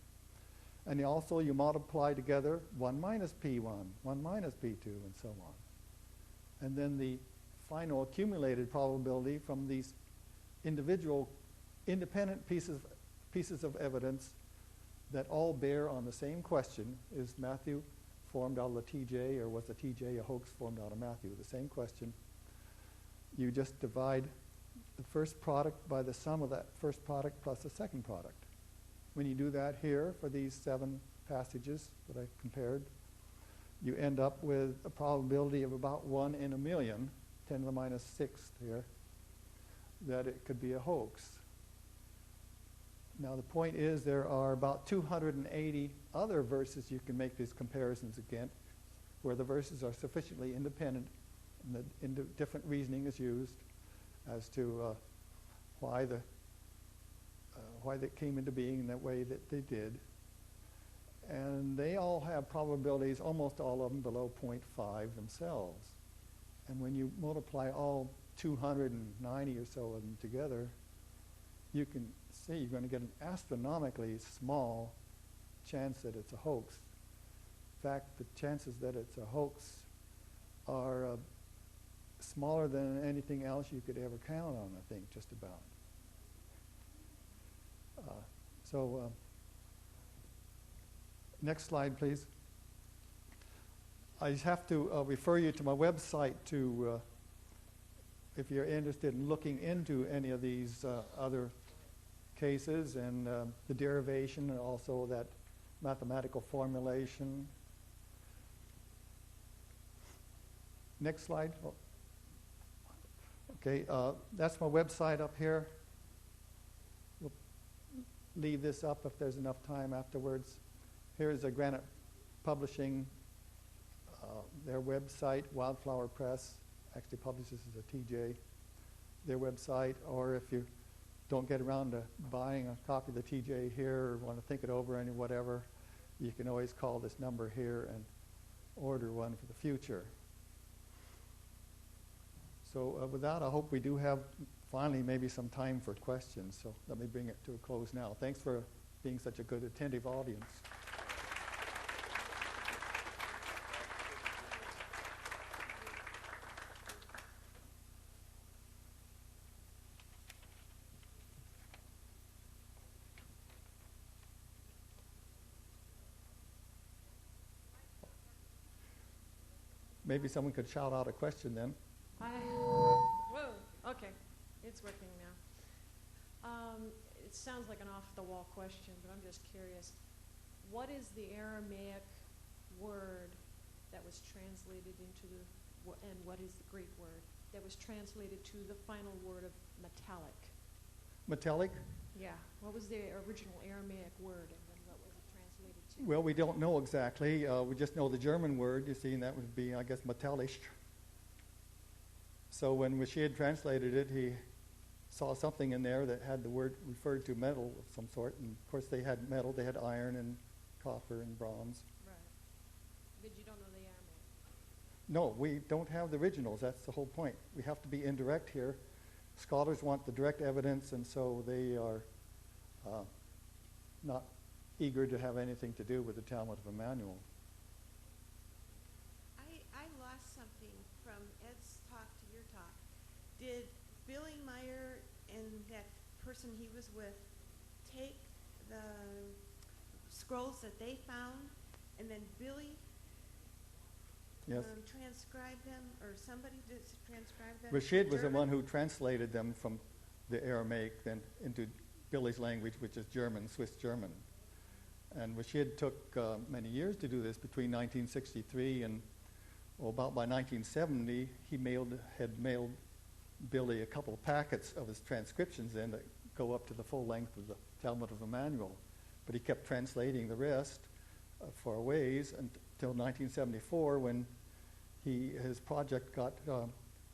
And also you multiply together 1 minus P1, 1 minus P2, and so on. And then the final accumulated probability from these individual independent pieces of evidence that all bear on the same question: is Matthew formed out of the TJ, or was the TJ a hoax formed out of Matthew? The same question. You just divide the first product by the sum of that first product plus the second product. When you do that here for these 7 passages that I compared, you end up with a probability of about 1 in a million, 10 to the minus 6th here, that it could be a hoax. Now the point is there are about 280 other verses you can make these comparisons against, where the verses are sufficiently independent and the different reasoning is used as to why they came into being in that way that they did. And they all have probabilities, almost all of them, below 0.5 themselves. And when you multiply all 290 or so of them together, you can see you're going to get an astronomically small chance that it's a hoax. In fact, the chances that it's a hoax are smaller than anything else you could ever count on, I think, just about. Next slide, please. I just have to refer you to my website to, if you're interested in looking into any of these other cases and the derivation and also that mathematical formulation. Next slide. Oh. Okay, that's my website up here. We'll leave this up if there's enough time afterwards. Here's a Granite Publishing, their website, Wildflower Press, actually publishes as a TJ, their website, or if you don't get around to buying a copy of the TJ here or want to think it over and whatever, you can always call this number here and order one for the future. So with that, I hope we do have finally maybe some time for questions. So let me bring it to a close now. Thanks for being such a good attentive audience. Maybe someone could shout out a question then. Whoa, okay, it's working now. It sounds like an off-the-wall question, but I'm just curious. What is the Aramaic word that was translated into the, and what is the Greek word that was translated to the final word of metallic? Metallic? Yeah, what was the original Aramaic word, and then what was it translated to? Well, we don't know exactly. We just know the German word, you see, and that would be, I guess, metallisch. So when Rashid translated it, he saw something in there that had the word referred to metal of some sort. And of course, they had metal, they had iron and copper and bronze. Right. But you don't know the Aramaic? No, we don't have the originals. That's the whole point. We have to be indirect here. Scholars want the direct evidence, and so they are not eager to have anything to do with the Talmud of Jmmanuel. I lost something from Ed's talk to your talk. Did Billy Meyer and that person he was with take the scrolls that they found, and then Billy Yes. transcribe them, or somebody did transcribe them? Rashid was the German? one who translated them from the Aramaic then into Billy's language, which is German, Swiss German. And Rashid took many years to do this, between 1963 and about by 1970, he had mailed Billy a couple of packets of his transcriptions in that go up to the full length of the Talmud of Jmmanuel. But he kept translating the rest for a ways until 1974, when his project got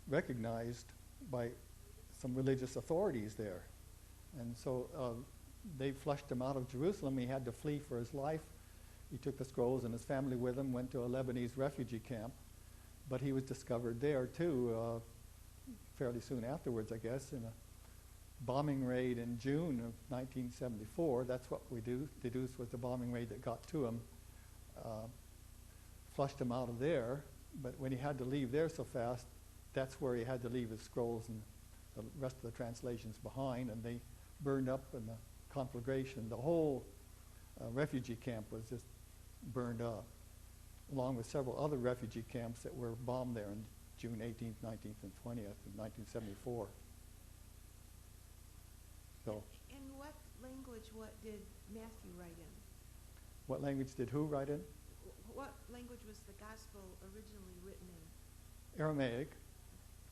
recognized by some religious authorities there. And so they flushed him out of Jerusalem. He had to flee for his life. He took the scrolls and his family with him, went to a Lebanese refugee camp. But he was discovered there, too, fairly soon afterwards, I guess, in a bombing raid in June of 1974. That's what we deduced was the bombing raid that got to him. Flushed him out of there. But when he had to leave there so fast, that's where he had to leave his scrolls and the rest of the translations behind, and they burned up in the conflagration. The whole refugee camp was just burned up, along with several other refugee camps that were bombed there on June 18th, 19th, and 20th in 1974. So, In what language did Matthew write in? what language did who write in? What language was the gospel originally written in? Aramaic,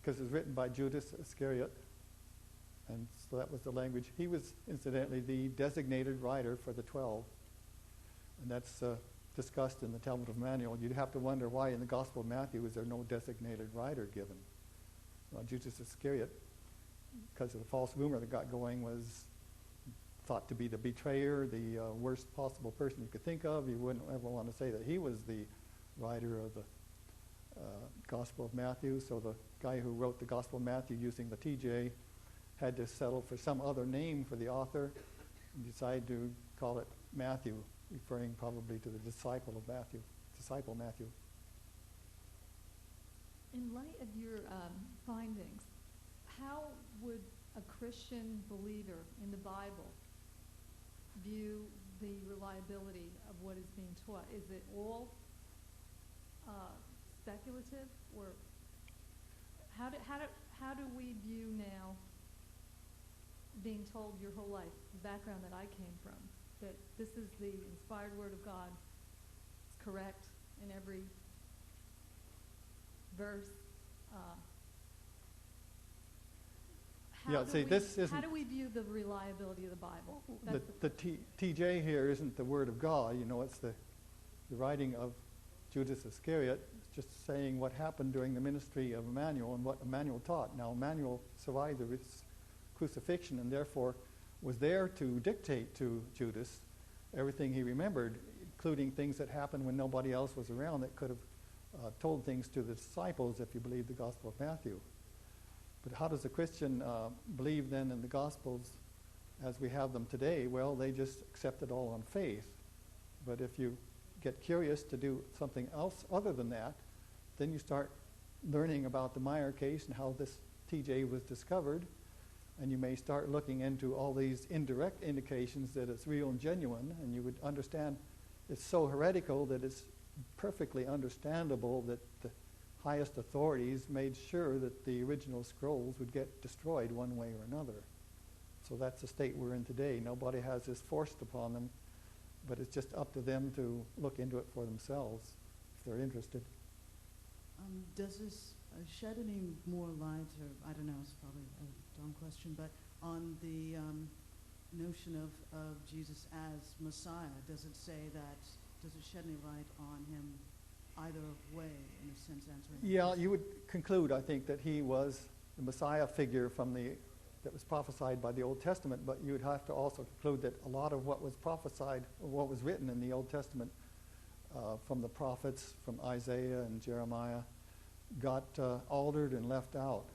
because it was written by Judas Iscariot, and so that was the language. He was, incidentally, the designated writer for the 12, and that's discussed in the Talmud of Jmmanuel. You'd have to wonder why in the Gospel of Matthew is there no designated writer given. Judas Iscariot, because of the false rumor that got going, was thought to be the betrayer, the worst possible person you could think of. You wouldn't ever want to say that he was the writer of the Gospel of Matthew. So the guy who wrote the Gospel of Matthew using the TJ had to settle for some other name for the author and decided to call it Matthew, referring probably to the disciple Matthew. In light of your findings, how would a Christian believer in the Bible view the reliability of what is being taught? Is it all speculative, or how do we view now being told your whole life, the background that I came from, that this is the inspired word of God, it's correct in every verse? Yeah, see, this isn't... How do we view the reliability of the Bible? The TJ here isn't the word of God. You know, it's the writing of Judas Iscariot. It's just saying what happened during the ministry of Emmanuel and what Emmanuel taught. Now, Emmanuel survived the crucifixion and therefore was there to dictate to Judas everything he remembered, including things that happened when nobody else was around that could have told things to the disciples, if you believe the Gospel of Matthew. But how does a Christian believe then in the Gospels as we have them today? Well, they just accept it all on faith. But if you get curious to do something else other than that, then you start learning about the Meyer case and how this TJ was discovered, and you may start looking into all these indirect indications that it's real and genuine, and you would understand it's so heretical that it's perfectly understandable that the highest authorities made sure that the original scrolls would get destroyed one way or another. So that's the state we're in today. Nobody has this forced upon them, but it's just up to them to look into it for themselves if they're interested. Does this shed any more light, or I don't know, it's probably a dumb question, but on the notion of Jesus as Messiah? Does it shed any light on him either way, in a sense, answering? Yeah, you would conclude, I think, that he was the Messiah figure that was prophesied by the Old Testament, but you would have to also conclude that a lot of what was prophesied, or what was written in the Old Testament from the prophets, from Isaiah and Jeremiah, got altered and left out,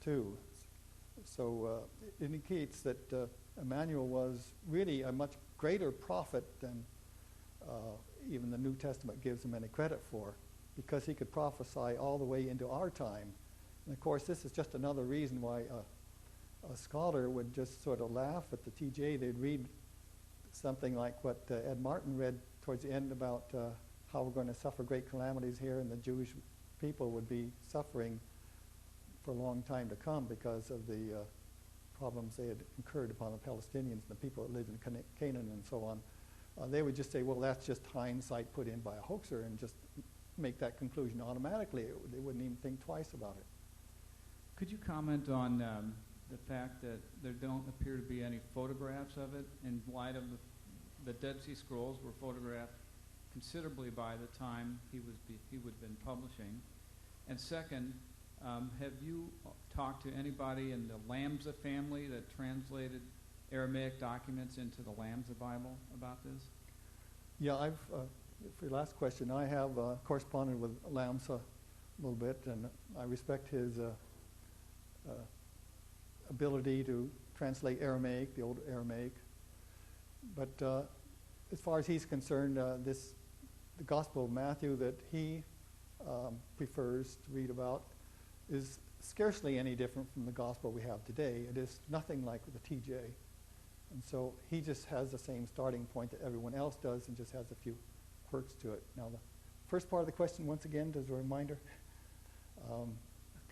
too. So it indicates that Emmanuel was really a much greater prophet than even the New Testament gives him any credit for, because he could prophesy all the way into our time. And of course, this is just another reason why a scholar would just sort of laugh at the TJ. They'd read something like what Ed Martin read towards the end about how we're going to suffer great calamities here, and the Jewish people would be suffering for a long time to come because of the problems they had incurred upon the Palestinians and the people that lived in Canaan and so on. They would just say, well, that's just hindsight put in by a hoaxer, and just make that conclusion automatically. They wouldn't even think twice about it. Could you comment on the fact that there don't appear to be any photographs of it, in light of the Dead Sea Scrolls were photographed considerably by the time he would have been publishing? And second, have you talked to anybody in the Lamsa family that translated Aramaic documents into the Lamsa Bible about this? Yeah, for your last question, I have corresponded with Lamsa a little bit, and I respect his ability to translate Aramaic, the old Aramaic. But as far as he's concerned, the Gospel of Matthew that he prefers to read about is scarcely any different from the Gospel we have today. It is nothing like the TJ. And so he just has the same starting point that everyone else does, and just has a few quirks to it. Now, the first part of the question, once again, as a reminder.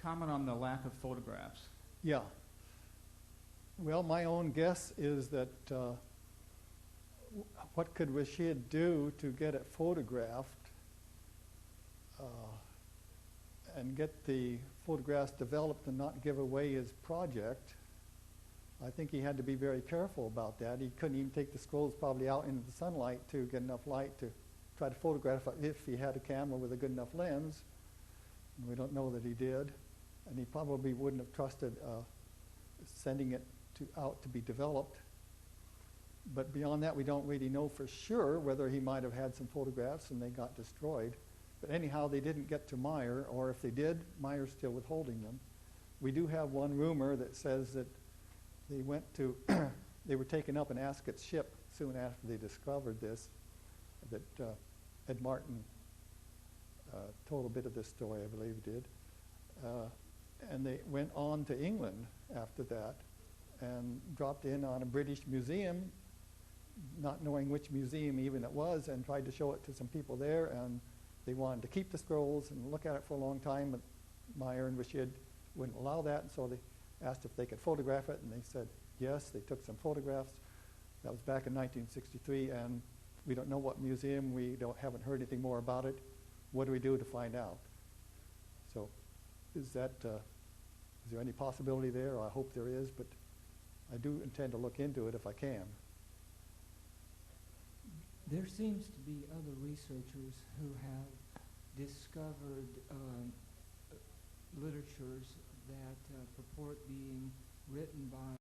Comment on the lack of photographs. Yeah. Well, my own guess is that what could Rashid do to get it photographed and get the photographs developed and not give away his project? I think he had to be very careful about that. He couldn't even take the scrolls probably out into the sunlight to get enough light to try to photograph it if he had a camera with a good enough lens. And we don't know that he did. And he probably wouldn't have trusted sending it out to be developed. But beyond that, we don't really know for sure whether he might have had some photographs and they got destroyed. But anyhow, they didn't get to Meyer, or if they did, Meyer's still withholding them. We do have one rumor that says that they went to, they were taken up an Ascot ship soon after they discovered this, that Ed Martin told a bit of this story, I believe he did. And they went on to England after that and dropped in on a British museum, not knowing which museum even it was, and tried to show it to some people there, and they wanted to keep the scrolls and look at it for a long time, but Meyer and Rashid wouldn't allow that, and so they asked if they could photograph it, and they said yes. They took some photographs. That was back in 1963, and we don't know what museum. We haven't heard anything more about it. What do we do to find out? So is there any possibility there? I hope there is, but I do intend to look into it if I can. There seems to be other researchers who have discovered literatures that purport being written by